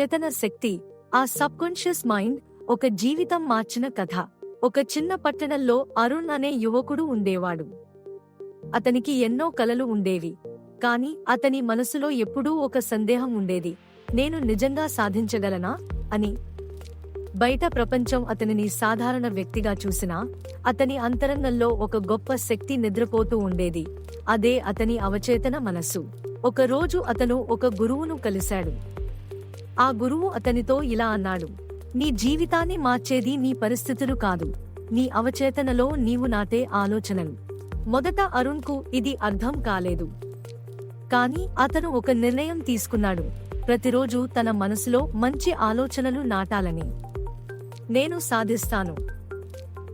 చేతన శక్తి, ఆ subconscious mind, ఒక జీవితం మార్చిన కథ. ఒక చిన్న పట్టణంలో అరుణ్ అనే యువకుడు ఉండేవాడు. అతనికి ఎన్నో కలలు ఉండేవి. కాని అతని మనసులో ఎప్పుడూ ఒక సందేహం ఉండేది, నేను నిజంగా సాధించగలనా అని. బయట ప్రపంచం అతనిని సాధారణ వ్యక్తిగా చూసినా, అతని అంతరంగంలో ఒక గొప్ప శక్తి నిద్రపోతూ ఉండేది. అదే అతని అవచేతన మనస్సు. ఒక రోజు అతను ఒక గురువును కలిశాడు. ఆ గురువు అతనితో ఇలా అన్నాడు, నీ జీవితాన్ని మార్చేది నీ పరిస్థితులు కాదు, నీ అవచేతనలో నీవు నాటే ఆలోచనలు. మొదట అరుణ్కు ఇది అర్థం కాలేదు. కాని అతను ఒక నిర్ణయం తీసుకున్నాడు, ప్రతిరోజు తన మనసులో మంచి ఆలోచనలు నాటాలని. నేను సాధిస్తాను,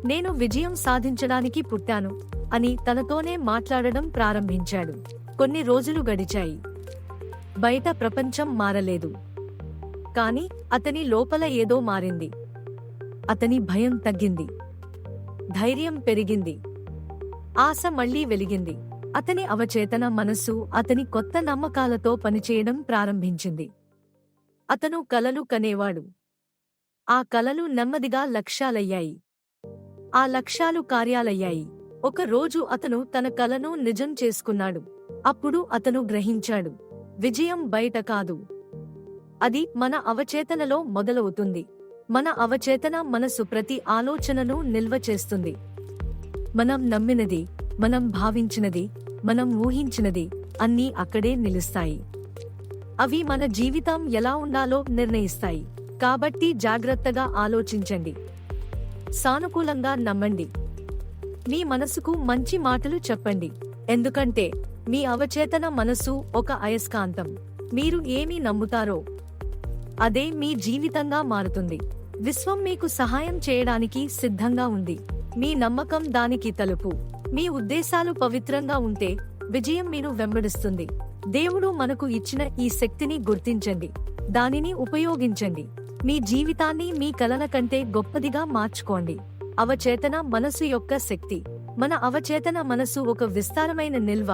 నేను విజయం సాధించడానికి పుట్టాను అని తనతోనే మాట్లాడడం ప్రారంభించాడు. కొన్ని రోజులు గడిచాయి. బయట ప్రపంచం మారలేదు. కాని అతని లోపల ఏదో మారింది. అతని భయం తగ్గింది, ధైర్యం పెరిగింది, ఆశ మళ్లీ వెలిగింది. అతని అవచేతన మనస్సు అతని కొత్త నమ్మకాలతో పనిచేయడం ప్రారంభించింది. అతను కలలు కనేవాడు. ఆ కలలు నెమ్మదిగా లక్ష్యాలయ్యాయి. ఆ లక్ష్యాలు కార్యాలయ్యాయి. ఒక రోజు అతను తన కలను నిజం చేసుకున్నాడు. అప్పుడు అతను గ్రహించాడు, విజయం బయట కాదు, అది మన అవచేతనలో మొదలవుతుంది. మన అవచేతన మనసు ప్రతి ఆలోచనను నిల్వ చేస్తుంది. మనం నమ్మినది, మనం భావించినది, మనం ఊహించినది అన్నీ అక్కడే నిలుస్తాయి. అవి మన జీవితం ఎలా ఉండాలో నిర్ణయిస్తాయి. కాబట్టి జాగ్రత్తగా ఆలోచించండి, సానుకూలంగా నమ్మండి, మీ మనసుకు మంచి మాటలు చెప్పండి. ఎందుకంటే మీ అవచేతన మనసు ఒక అయస్కాంతం. మీరు ఏమి నమ్ముతారో అదే మీ జీవితంగా మారుతుంది. విశ్వం మీకు సహాయం చేయడానికి సిద్ధంగా ఉంది. మీ నమ్మకం దానికి తలుపు. మీ ఉద్దేశాలు పవిత్రంగా ఉంటే విజయం మీను వెంబడిస్తుంది. దేవుడు మనకు ఇచ్చిన ఈ శక్తిని గుర్తించండి, దానిని ఉపయోగించండి. మీ జీవితాన్ని మీ కలల కంటే గొప్పదిగా మార్చుకోండి. అవచేతన మనసు యొక్క శక్తి. మన అవచేతన మనసు ఒక విస్తారమైన నిల్వ.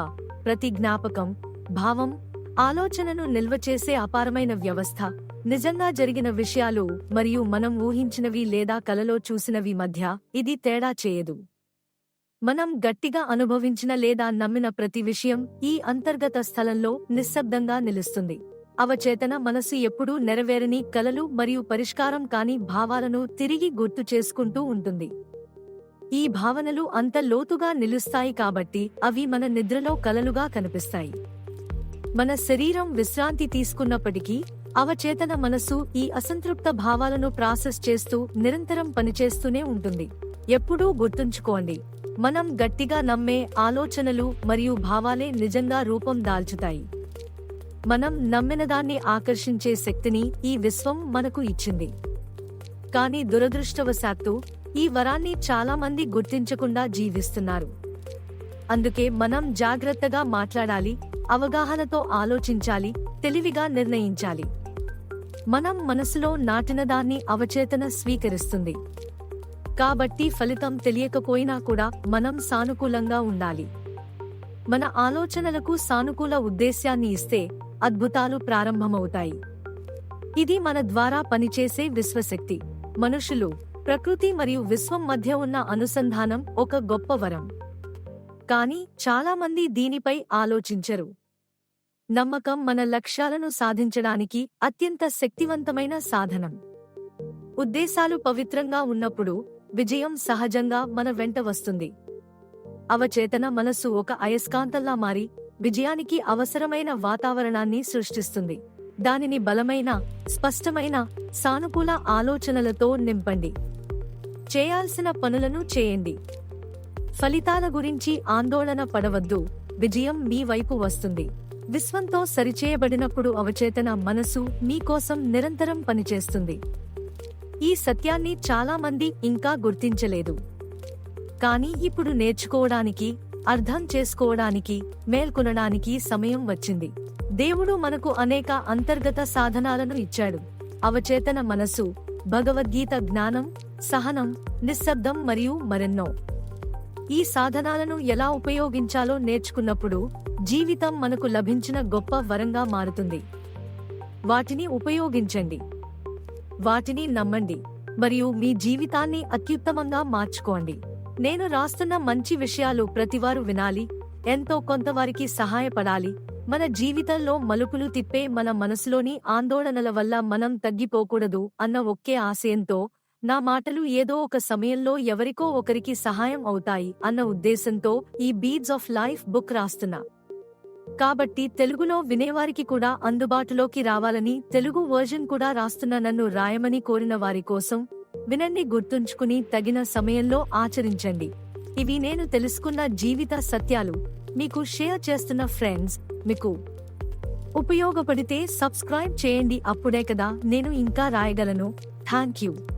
ప్రతి జ్ఞాపకం, భావం, ఆలోచనను నిల్వ చేసే అపారమైన వ్యవస్థ. నిజంగా జరిగిన విషయాలు మరియు మనం ఊహించినవి లేదా కలలో చూసినవి మధ్య ఇది తేడా చేయదు. మనం గట్టిగా అనుభవించిన లేదా నమ్మిన ప్రతి విషయం ఈ అంతర్గత స్థలంలో నిశ్శబ్దంగా నిలుస్తుంది. అవచేతన మనసు ఎప్పుడూ నెరవేరని కలలు మరియు పరిష్కారం కాని భావాలను తిరిగి గుర్తు చేసుకుంటూ ఉంటుంది. ఈ భావనలు అంత లోతుగా నిలుస్తాయి కాబట్టి అవి మన నిద్రలో కలలుగా కనిపిస్తాయి. మన శరీరం విశ్రాంతి తీసుకున్నప్పటికీ అవచేతన మనసు ఈ అసంతృప్త భావాలను ప్రాసెస్ చేస్తూ నిరంతరం పనిచేస్తూనే ఉంటుంది. ఎప్పుడూ గుర్తుంచుకోండి, మనం గట్టిగా నమ్మే ఆలోచనలు మరియు భావాలే నిజంగా రూపం దాల్చుతాయి. మనం నమ్మినదాన్ని ఆకర్షించే శక్తిని ఈ విశ్వం మనకు ఇచ్చింది. కానీ దురదృష్టవశాత్తు ఈ వరాన్ని చాలా మంది గుర్తించకుండా జీవిస్తున్నారు. అందుకే మనం జాగ్రత్తగా మాట్లాడాలి, అవగాహనతో ఆలోచించాలి, తెలివిగా నిర్ణయించాలి. మనం మనసులో నాటినదాన్ని అవచేతన స్వీకరిస్తుంది. కాబట్టి ఫలితం తెలియకపోయినా కూడా మనం సానుకూలంగా ఉండాలి. మన ఆలోచనలకు సానుకూల ఉద్దేశ్యాన్ని ఇస్తే అద్భుతాలు ప్రారంభమవుతాయి. ఇది మన ద్వారా పనిచేసే విశ్వశక్తి. మనుషులు, ప్రకృతి మరియు విశ్వం మధ్య ఉన్న అనుసంధానం ఒక గొప్ప వరం. కానీ చాలా మంది దీనిపై ఆలోచించరు. నమ్మకం మన లక్ష్యాలను సాధించడానికి అత్యంత శక్తివంతమైన సాధనం. ఉద్దేశాలు పవిత్రంగా ఉన్నప్పుడు విజయం సహజంగా మన వెంట వస్తుంది. అవచేతన మనసు ఒక అయస్కాంతంలా మారి విజయానికి అవసరమైన వాతావరణాన్ని సృష్టిస్తుంది. దానిని బలమైన, స్పష్టమైన, సానుకూల ఆలోచనలతో నింపండి. చేయాల్సిన పనులను చేయండి. ఫలితాల గురించి ఆందోళన పడవద్దు, విజయం మీ వైపు వస్తుంది. విశ్వంతో సరిచేయబడినప్పుడు అవచేతన మనసు మీకోసం నిరంతరం పనిచేస్తుంది. ఈ సత్యాన్ని చాలా మంది ఇంకా గుర్తించలేదు. కానీ ఇప్పుడు నేర్చుకోవడానికి, అర్థం చేసుకోవడానికి, మేల్కొనడానికి సమయం వచ్చింది. దేవుడు మనకు అనేక అంతర్గత సాధనాలను ఇచ్చాడు. అవచేతన మనసు, భగవద్గీత జ్ఞానం, సహనం, నిశ్శబ్దం మరియు మరెన్నో. ఈ సాధనాలను ఎలా ఉపయోగించాలో నేర్చుకున్నప్పుడు జీవితం మనకు లభించిన గొప్ప వరంగా మారుతుంది. వాటిని ఉపయోగించండి, వాటిని నమ్మండి, మరియు మీ జీవితాన్ని అత్యుత్తమంగా మార్చుకోండి. నేను రాస్తున్న మంచి విషయాలు ప్రతివారు వినాలి, ఎంతో కొంతవారికి సహాయపడాలి. మన జీవితంలో మలుపులు తిప్పే మన మనసులోని ఆందోళనల వల్ల మనం తగ్గిపోకూడదు అన్న ఒకే ఆశయంతో నా మాటలు ఏదో ఒక సమయంలో ఎవరికో ఒకరికి సహాయం అవుతాయి అన్న ఉద్దేశంతో ఈ బీడ్స్ ఆఫ్ లైఫ్ బుక్ రాస్తున్నా. కాబట్టి తెలుగులో వినేవారికి కూడా అందుబాటులోకి రావాలని తెలుగు వర్జన్ కూడా రాస్తున్న నన్ను రాయమని కోరిన వారి కోసం వినండి, గుర్తుంచుకుని తగిన సమయంలో ఆచరించండి. ఇవి నేను తెలుసుకున్న జీవిత సత్యాలు మీకు షేర్ చేస్తున్న ఫ్రెండ్స్. మీకు ఉపయోగపడితే సబ్స్క్రైబ్ చేయండి, అప్పుడే కదా నేను ఇంకా రాయగలను. Thank you.